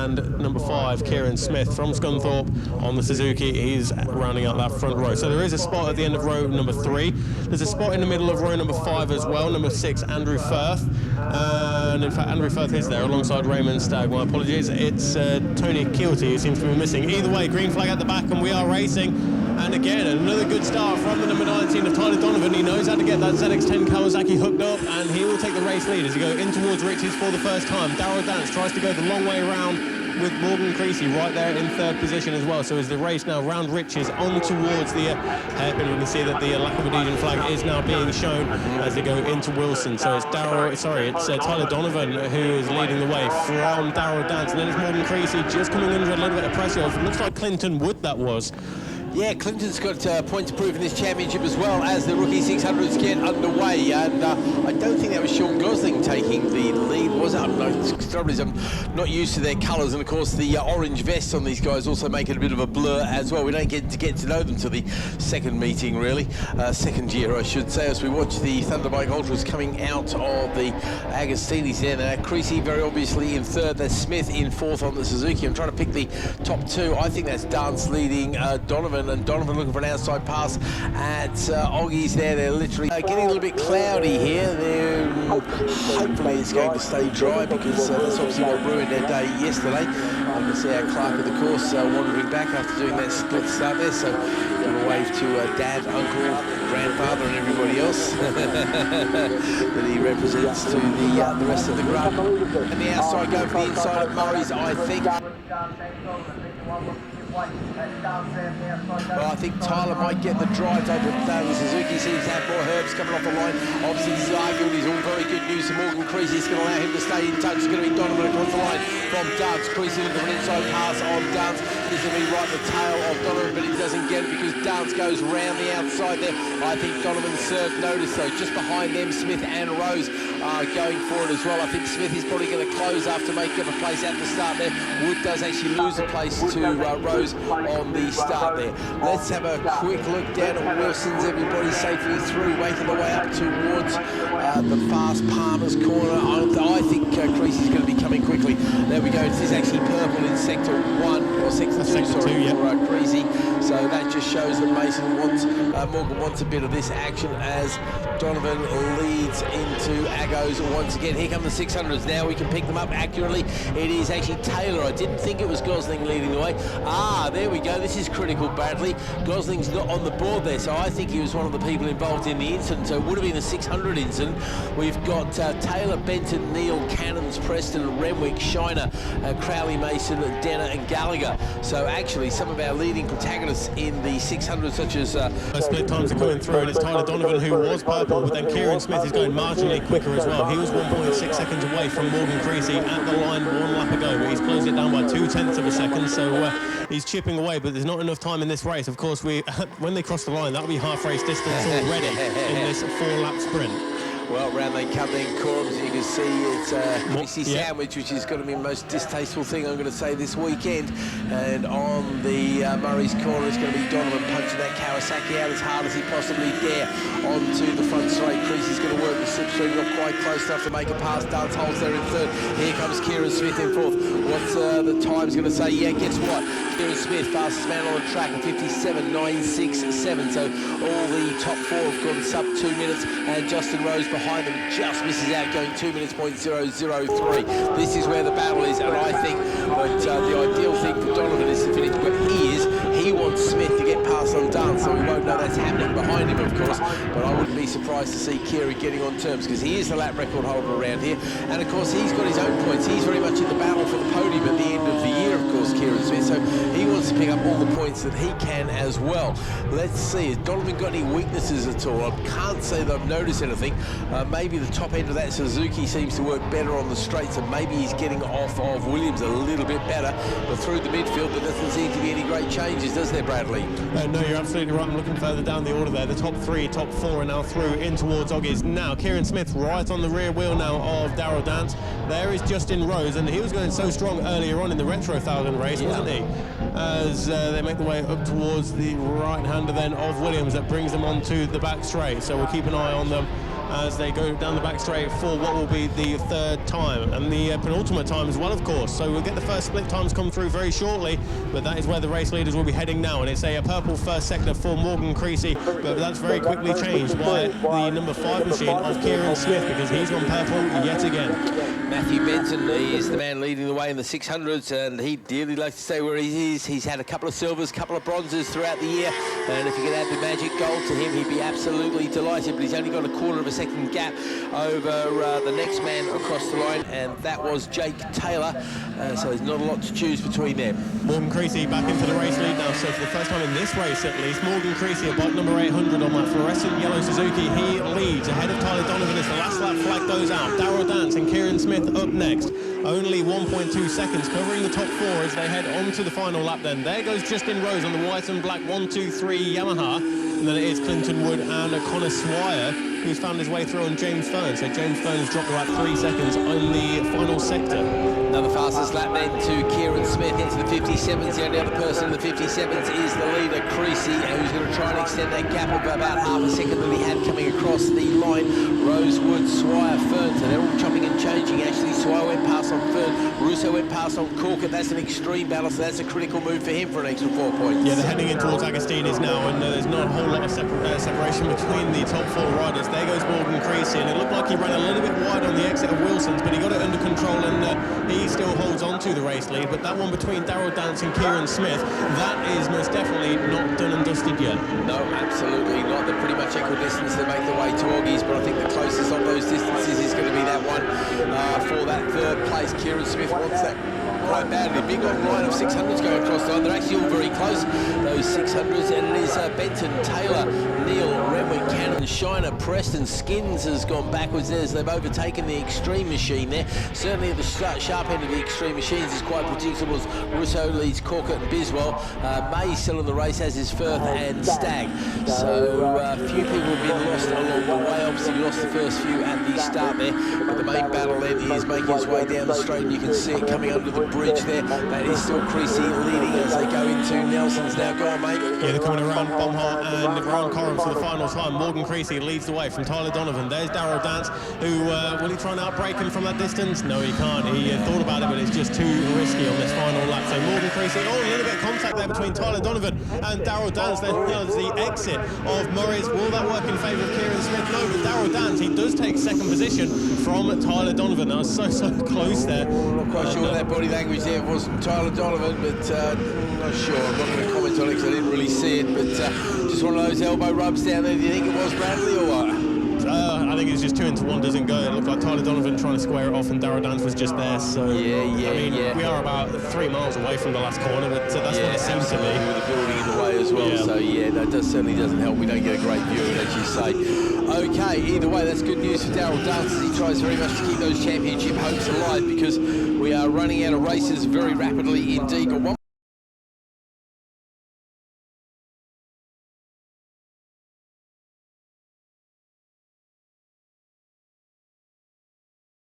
and number 5, Kieran Smith from Scunthorpe on the Suzuki. He's rounding out that front row. So there is a spot at the end of row number 3. There's a spot in the middle of row number 5 as well, number 6, Andrew Firth. And in fact, Andrew Firth is there alongside Raymond Stagg. My apologies. It's Tony Keelty who seems to be missing. Either way, green flag at the back, and we are racing. And again, another good start from the number 19 of Tyler Donovan. He knows how to get that ZX10 Kawasaki hooked up, and he will take the race lead as he goes in towards Riches for the first time. Darryl Dance tries to go the long way around with Morgan Creasy right there in 3rd position as well. So as the race now round Riches on towards the hairpin, we can see that the Lac-Rhodesian flag is now being shown as they go into Wilson. So it's Tyler Donovan who is leading the way from Darryl Dance, and then it's Morgan Creasy just coming under a little bit of pressure. It looks like Clinton Wood that was. Yeah, Clinton's got points to prove in this championship as well as the rookie 600s get underway. And I don't think that was Sean Gosling taking the lead, was it? I'm not used to their colours, and of course the orange vests on these guys also make it a bit of a blur as well. We don't get to know them till the second meeting, really. Second year, I should say, as we watch the Thunderbike Ultras coming out of the Agastinis there. Now, Creasy very obviously in 3rd. There's Smith in 4th on the Suzuki. I'm trying to pick the top 2. I think that's Dance leading Donovan, and Donovan looking for an outside pass at Oggies there. They're literally getting a little bit cloudy here. Hopefully it's going to stay dry, because that's obviously what ruined their day yesterday. I can see our clerk of the course wandering back after doing that split start there, so give a wave to Dad, Uncle, Grandfather and everybody else that he represents to the rest of the group. And the outside going for the inside of Murray's, I think. Well, I think Tyler might get the drive over the Suzuki. Seems to have more herbs coming off the line. Obviously, this is arguably all very good news to Morgan Creasy. It's going to allow him to stay in touch. It's going to be Donovan across the line from Dance. Creasy looking for an inside pass on Dance. This is going to be right at the tail of Donovan, but he doesn't get it because Dance goes round the outside there. I think Donovan served notice, though. Just behind them, Smith and Rose are going for it as well. I think Smith is probably going to close after making up a place at the start there. Wood does actually lose a place to Rose on the start there. Let's have a quick look down at Wilson's. Everybody safely through, making their way up towards the fast Palmer's corner. I think Creasy's going to be coming quickly. There we go. This is actually purple in sector 1 or sector 2 for Creasy. So that just shows that Mason wants, Morgan wants a bit of this action as Donovan leads into Agos once again. Here come the 600s now. We can pick them up accurately. It is actually Taylor. I didn't think it was Gosling leading the way. There we go. This is critical, Bradley. Gosling's not on the board there, so I think he was one of the people involved in the incident. So it would have been the 600 incident. We've got Taylor, Benton, Neal, Cannons, Preston, Renwick, Shiner, Crowley, Mason, Denner and Gallagher. So actually some of our leading protagonists in the 600, such as split times are coming through, and it's Tyler Donovan who was purple, but then Kieran Smith is going marginally quicker as well. He was 1.6 seconds away from Morgan Creasy at the line 1 lap ago, but he's closed it down by 0.2 of a second, so he's chipping away, but there's not enough time in this race. Of course, when they cross the line, that'll be half race distance already in this 4-lap sprint. Well, round they come then, Corms. You can see it's a greasy sandwich, which is going to be the most distasteful thing I'm going to say this weekend. And on the Murray's corner, it's going to be Donovan punching that Kawasaki out as hard as he possibly dare onto the front straight. Creasy's going to work the slipstream, not quite close enough to make a pass. Dance holds there in 3rd. Here comes Kieran Smith in 4th. What's the time's going to say? Yeah, guess what? Kieran Smith, fastest man on the track, at 57.967. So all the top 4 have gone sub 2 minutes, and Justin Rose behind them just misses out, going 2 minutes .003. This is where the battle is, and I think that the ideal thing for Donovan is to finish where he is. He wants Smith to get past on Dance, so we won't know that's happening behind him, of course, but I wouldn't be surprised to see Kieran getting on terms, because he is the lap record holder around here, and of course he's got his own points. He's very much in the battle for the podium at the end of the year, of course, Kieran Smith, so he wants to pick up all the points that he can as well. Let's see, has Donovan got any weaknesses at all? I can't say that I've noticed anything. Maybe the top end of that Suzuki seems to work better on the straights, and maybe he's getting off of Williams a little bit better, but through the midfield there doesn't seem to be any great changes, does there, Bradley? No, you're absolutely right. I'm looking further down the order there. The top 3, top 4 are now through in towards Oggies. Now Kieran Smith right on the rear wheel now of Darryl Dance. There is Justin Rose, and he was going so strong earlier on in the Retro 1000 race, wasn't he? As they make the way up towards the right-hander then of Williams, that brings them onto the back straight. So we'll keep an eye on them as they go down the back straight for what will be the third time and the penultimate time as well, of course. So we'll get the first split times come through very shortly, but that is where the race leaders will be heading now, and it's a purple first sector for Morgan Creasy, but that's very quickly changed by the number 5 machine of Kieran Smith, because he's gone purple yet again. Matthew Benson is the man leading the way in the 600s, and he'd dearly like to stay where he is. He's had a couple of silvers, couple of bronzes throughout the year, and if you could add the magic gold to him, he'd be absolutely delighted, but he's only got a quarter of a second gap over the next man across the line, and that was Jake Taylor, so there's not a lot to choose between them. Morgan Creasy back into the race lead now, so for the first time in this race at least, Morgan Creasy at bike number 800 on that fluorescent yellow Suzuki. He leads ahead of Tyler Donovan as the last lap flag goes out. Darryl Dance and Kieran Smith up next. Only 1.2 seconds covering the top 4 as they head on to the final lap then. There goes Justin Rose on the white and black 123 Yamaha. And then it is Clinton Wood and Connor Swire who's found his way through on James Fern. So James Fern has dropped about 3 seconds on the final sector. Another fastest lap then to Kieran Smith into the 57s. The only other person in the 57s is the leader, Creasy, who's going to try and extend that gap of about half a second that he had coming across the line. Rose, Wood, Swire, Fern, so they're all chopping and changing. Actually, Swire went past on Fern, Russo went past on Corker. That's an extreme battle, so that's a critical move for him for an extra 4 points. Yeah, they're heading in towards Agostini's now, and there's not a whole lot of separation between the top 4 riders. There goes Morgan Creasy, and it looked like he ran a little bit wide on the exit of Wilson's, but he got it under control, and he still holds on to the race lead. But that one between Darryl Dance and Kieran Smith, that is most definitely not done and dusted yet. No, absolutely not. They're pretty much equidistant to make the way to Augie's, but I think the closest of those distances is going to be that one for that third place. Kieran Smith wants that quite badly. Big long line of 600s going across the line. They're actually all very close, those 600s, and it is Benton, Taylor, Neil, Renwick, Cannon, Shiner, Preston, Skins has gone backwards there as they've overtaken the Extreme Machine there. Certainly at the sharp end of the Extreme Machines is quite predictable as Russo leads Corkett and Biswell. May still in the race, as is Firth and Stagg. So a few people have been lost along the way. Obviously lost the first few at the start there, but the main battle then is making his way down the straight, and you can see it coming under the bridge there. That is still Creasy leading as they go into Nelson's now. Go on, mate. Yeah, they're coming around Bomhart and Ron Coram for the final time. Morgan Creasy leads the way from Tyler Donovan. There's Darryl Dance, who will he try and outbreak him from that distance? No, he can't. He thought about it, but it's just too risky on this final lap. So Morgan Creasy, a little bit of contact there between Tyler Donovan and Darryl Dance. There's the exit of Murray's. Will that work in favour of Kieran Smith? No, but Darryl Dance, he does take second position from Tyler Donovan. That was so close there. I'm not quite sure that body language there wasn't Tyler Donovan, but not sure. I'm not going to comment on it because I didn't really see it, but just one of those elbow rubs down there. Do you think it was Bradley or what? I think it's just 2 into 1 doesn't go. It looked like Tyler Donovan trying to square it off, and Darryl Dance was just there. So we are about 3 miles away from the last corner, but that's what it seems to me. With the building in the way as well. Yeah. So that certainly doesn't help. We don't get a great view of it, as you say. Okay, either way, that's good news for Darryl Dance as he tries very much to keep those championship hopes alive, because we are running out of races very rapidly indeed.